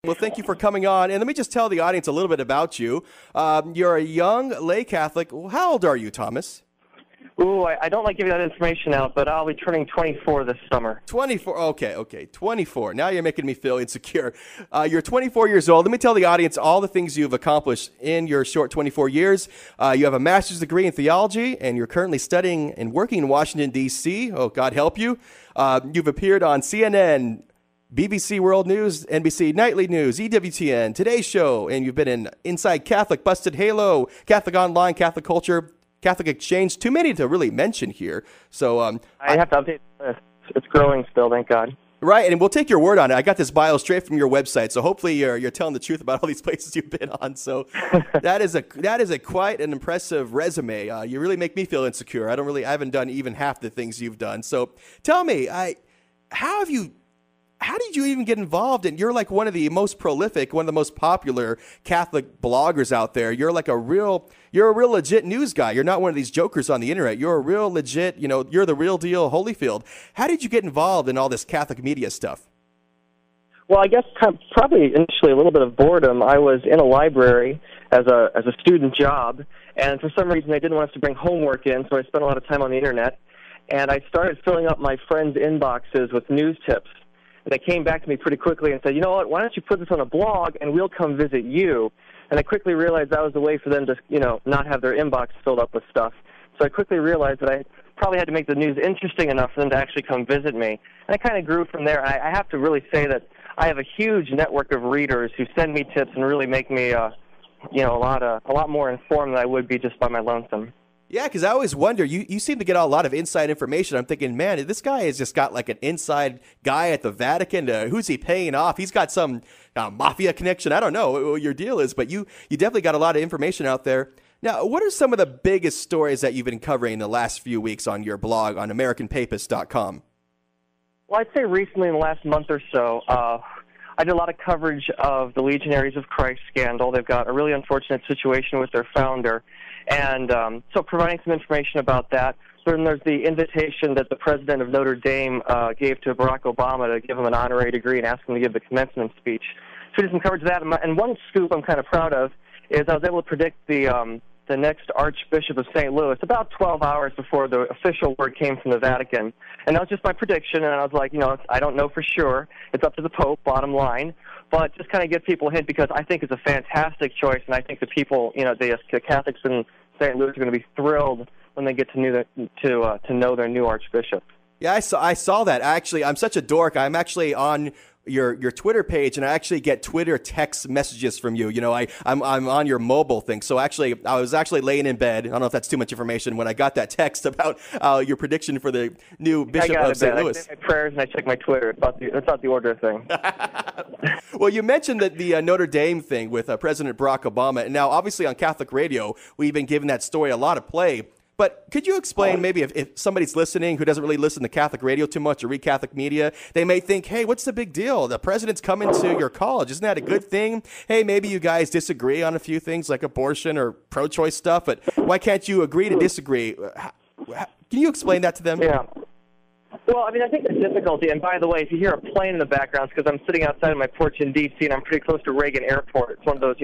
Well, thank you for coming on. And let me just tell the audience a little bit about you. You're a young lay Catholic. How old are you, Thomas? Ooh, I don't like giving that information out, but I'll be turning 24 this summer. 24. Okay. 24. Now you're making me feel insecure. You're 24 years old. Let me tell the audience all the things you've accomplished in your short 24 years. You have a master's degree in theology, and you're currently studying and working in Washington, D.C. Oh, God help you. You've appeared on CNN, BBC World News, NBC Nightly News, EWTN, Today Show, and you've been in Inside Catholic, Busted Halo, Catholic Online, Catholic Culture, Catholic Exchange. Too many to really mention here. So I have to update this. It's growing still, thank God. Right, and we'll take your word on it. I got this bio straight from your website, so hopefully you're telling the truth about all these places you've been on. So that is a quite an impressive resume. You really make me feel insecure. I haven't done even half the things you've done. So tell me, how did you even get involved in? You're like one of the most prolific, one of the most popular Catholic bloggers out there. You're a real legit news guy. You're not one of these jokers on the internet. You're a real legit, you're the real deal Holyfield. How did you get involved in all this Catholic media stuff? Well, I guess probably initially a little bit of boredom. I was in a library as a student job, and for some reason they didn't want us to bring homework in, so I spent a lot of time on the internet, and I started filling up my friends' inboxes with news tips. And they came back to me pretty quickly and said, you know what, why don't you put this on a blog and we'll come visit you? And I quickly realized that was a way for them to, not have their inbox filled up with stuff. So I quickly realized that I probably had to make the news interesting enough for them to actually come visit me. And I kind of grew from there. I have to really say that I have a huge network of readers who send me tips and really make me, a lot more informed than I would be just by my lonesome. Yeah, because I always wonder, you seem to get a lot of inside information. I'm thinking, man, this guy has just got like an inside guy at the Vatican. Who's he paying off? He's got some mafia connection. I don't know what your deal is, but you definitely got a lot of information out there. Now, what are some of the biggest stories that you've been covering in the last few weeks on your blog on AmericanPapist.com? Well, I'd say recently in the last month or so, I did a lot of coverage of the Legionaries of Christ scandal. They've got a really unfortunate situation with their founder. And so providing some information about that. Then there's the invitation that the president of Notre Dame gave to Barack Obama to give him an honorary degree and ask him to give the commencement speech. So we did some coverage of that. And one scoop I'm kind of proud of is I was able to predict the next Archbishop of St. Louis about 12 hours before the official word came from the Vatican. And that was just my prediction, and I was like, I don't know for sure. It's up to the Pope, bottom line. But just kind of give people a hint because I think it's a fantastic choice, and I think the people, the Catholics in St. Louis are going to be thrilled when they get to know their new Archbishop. Yeah, I saw that. Actually, I'm such a dork. I'm actually on your Twitter page, and I actually get Twitter text messages from you. I'm on your mobile thing. So actually, I was actually laying in bed. I don't know if that's too much information when I got that text about your prediction for the new Bishop of St. Louis. I say my prayers and I check my Twitter. It's not the order thing. Well, you mentioned that the Notre Dame thing with President Barack Obama, and now obviously on Catholic radio, we've been giving that story a lot of play. But could you explain maybe if somebody's listening who doesn't really listen to Catholic radio too much or read Catholic media, they may think, hey, what's the big deal? The president's coming to your college. Isn't that a good thing? Hey, maybe you guys disagree on a few things like abortion or pro-choice stuff, but why can't you agree to disagree? Can you explain that to them? Yeah. Well, I think the difficulty, and by the way, if you hear a plane in the background, it's because I'm sitting outside of my porch in D.C., and I'm pretty close to Reagan Airport. It's one of those,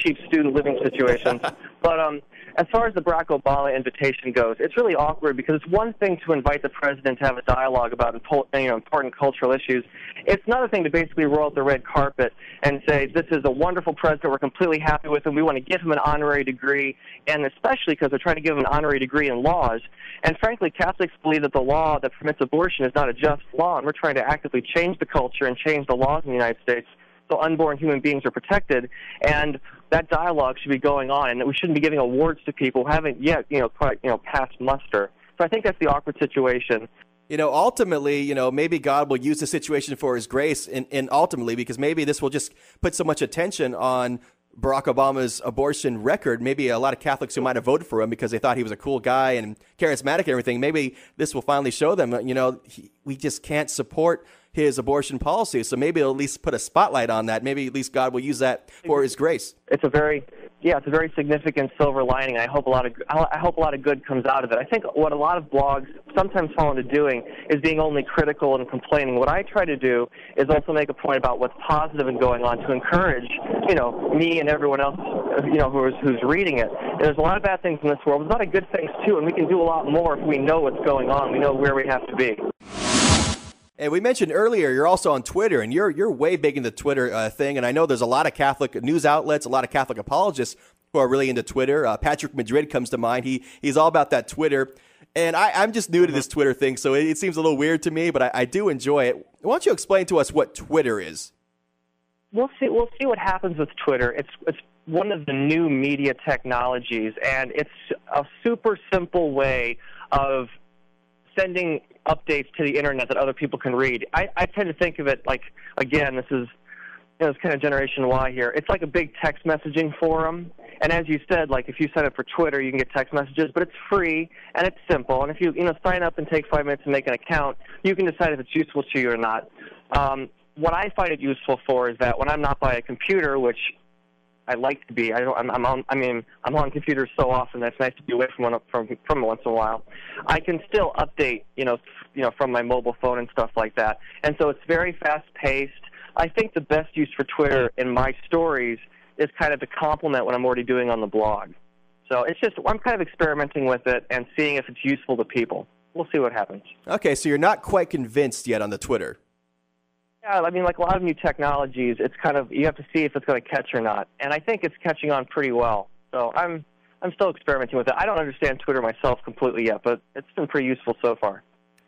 cheap student living situations. But as far as the Barack Obama invitation goes, it's really awkward because it's one thing to invite the president to have a dialogue about important cultural issues. It's another thing to basically roll out the red carpet and say, this is a wonderful president, we're completely happy with him, we want to give him an honorary degree, and especially because they're trying to give him an honorary degree in laws. And frankly, Catholics believe that the law that permits abortion is not a just law, and we're trying to actively change the culture and change the laws in the United States so unborn human beings are protected, and that dialogue should be going on, and we shouldn't be giving awards to people who haven't yet, quite, passed muster. So I think that's the awkward situation. Ultimately, maybe God will use the situation for his grace, and ultimately, because maybe this will just put so much attention on Barack Obama's abortion record. Maybe a lot of Catholics who might have voted for him because they thought he was a cool guy and charismatic and everything, maybe this will finally show them, we just can't support his abortion policy. So maybe it'll at least put a spotlight on that. Maybe at least God will use that for his grace. It's a very yeah, it's a very significant silver lining. I hope a lot of good comes out of it. I think what a lot of blogs sometimes fall into doing is being only critical and complaining. What I try to do is also make a point about what's positive and going on to encourage, me and everyone else, who's reading it. And there's a lot of bad things in this world. There's a lot of good things too, and we can do a lot more if we know what's going on. We know where we have to be. And we mentioned earlier, you're also on Twitter, and you're way big into Twitter thing. And I know there's a lot of Catholic news outlets, a lot of Catholic apologists who are really into Twitter. Patrick Madrid comes to mind. He's all about that Twitter. And I'm just new to this Twitter thing, so it seems a little weird to me, but I do enjoy it. Why don't you explain to us what Twitter is? We'll see what happens with Twitter. It's one of the new media technologies, and it's a super simple way of sending updates to the internet that other people can read. I tend to think of it like, again, this is it's kind of Generation Y here. It's like a big text messaging forum. And as you said, like if you sign up for Twitter, you can get text messages, but it's free and it's simple. And if you sign up and take 5 minutes and make an account, you can decide if it's useful to you or not. What I find it useful for is that when I'm not by a computer, which I like to be. I'm on computers so often that it's nice to be away from one once in a while. I can still update, from my mobile phone and stuff like that. And so it's very fast-paced. I think the best use for Twitter in my stories is kind of to complement what I'm already doing on the blog. So it's just I'm kind of experimenting with it and seeing if it's useful to people. We'll see what happens. Okay, so you're not quite convinced yet on the Twitter. Yeah, I mean, like a lot of new technologies, it's kind of you have to see if it's going to catch or not, and I think it's catching on pretty well. So I'm still experimenting with it. I don't understand Twitter myself completely yet, but it's been pretty useful so far.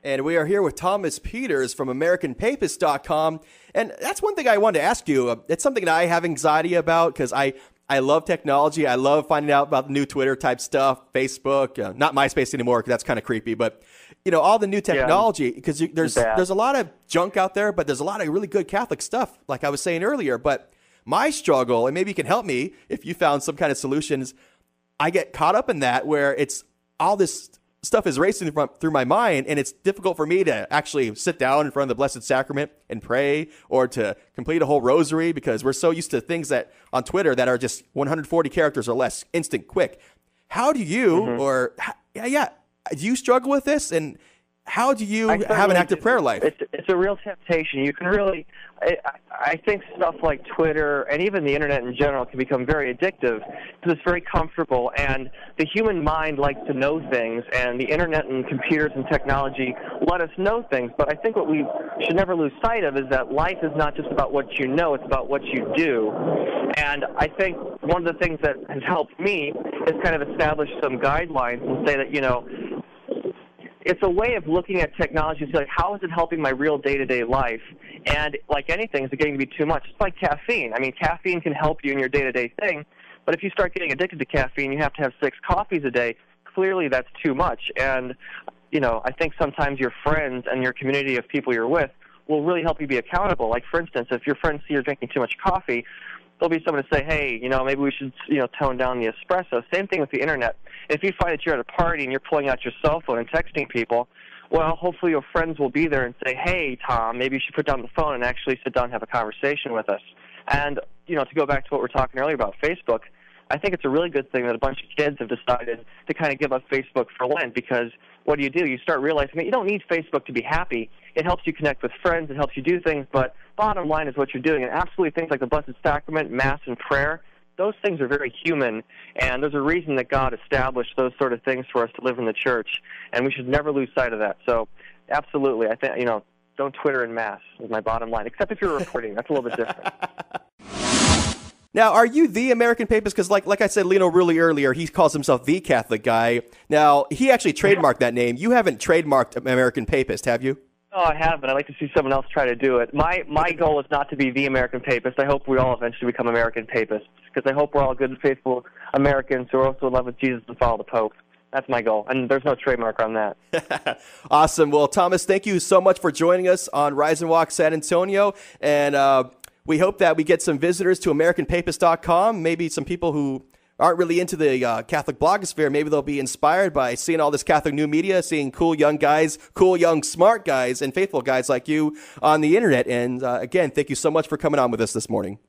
And we are here with Thomas Peters from AmericanPapist.com, and that's one thing I wanted to ask you. It's something that I have anxiety about because I love technology. I love finding out about the new Twitter type stuff, Facebook, not MySpace anymore because that's kind of creepy, but all the new technology, because there's a lot of junk out there, but there's a lot of really good Catholic stuff, like I was saying earlier. But my struggle, and maybe you can help me if you found some kind of solutions, I get caught up in that where it's all this stuff is racing through my mind, and it's difficult for me to actually sit down in front of the Blessed Sacrament and pray or to complete a whole rosary because we're so used to things that on Twitter that are just 140 characters or less, instant, quick. How do you, do you struggle with this? And how do you have an active prayer life? It's a real temptation. You can really, I think stuff like Twitter and even the internet in general can become very addictive because it's very comfortable. And the human mind likes to know things, and the internet and computers and technology let us know things. But I think what we should never lose sight of is that life is not just about what you know, it's about what you do. And I think one of the things that has helped me is kind of establish some guidelines and say that, it's a way of looking at technology and say, like, how is it helping my real day-to-day life? And like anything, is it getting to be too much? It's like caffeine. I mean, caffeine can help you in your day-to-day thing, but if you start getting addicted to caffeine, you have to have 6 coffees a day. Clearly, that's too much. And, I think sometimes your friends and your community of people you're with will really help you be accountable. Like, for instance, if your friends see you're drinking too much coffee, there'll be someone to say, hey, maybe we should, tone down the espresso. Same thing with the internet. If you find that you're at a party and you're pulling out your cell phone and texting people, well, hopefully your friends will be there and say, hey, Tom, maybe you should put down the phone and actually sit down and have a conversation with us. And, to go back to what we were talking earlier about Facebook, I think it's a really good thing that a bunch of kids have decided to kind of give up Facebook for Lent because what do? You start realizing that you don't need Facebook to be happy. It helps you connect with friends. It helps you do things, but bottom line is what you're doing. And absolutely things like the Blessed Sacrament, Mass, and prayer, those things are very human, and there's a reason that God established those sort of things for us to live in the church, and we should never lose sight of that. So absolutely, I think, don't Twitter and Mass is my bottom line, except if you're reporting. That's a little bit different. Now, are you the American Papist? Because like I said, Lino really earlier, he calls himself the Catholic guy. Now, he actually trademarked that name. You haven't trademarked American Papist, have you? No, I haven't. I'd like to see someone else try to do it. My goal is not to be the American Papist. I hope we all eventually become American Papists, because I hope we're all good and faithful Americans who are also in love with Jesus and follow the Pope. That's my goal, and there's no trademark on that. Awesome. Well, Thomas, thank you so much for joining us on Rise and Walk San Antonio, and we hope that we get some visitors to AmericanPapist.com, maybe some people who aren't really into the Catholic blogosphere. Maybe they'll be inspired by seeing all this Catholic new media, seeing cool young guys, cool young smart guys, and faithful guys like you on the internet. And again, thank you so much for coming on with us this morning.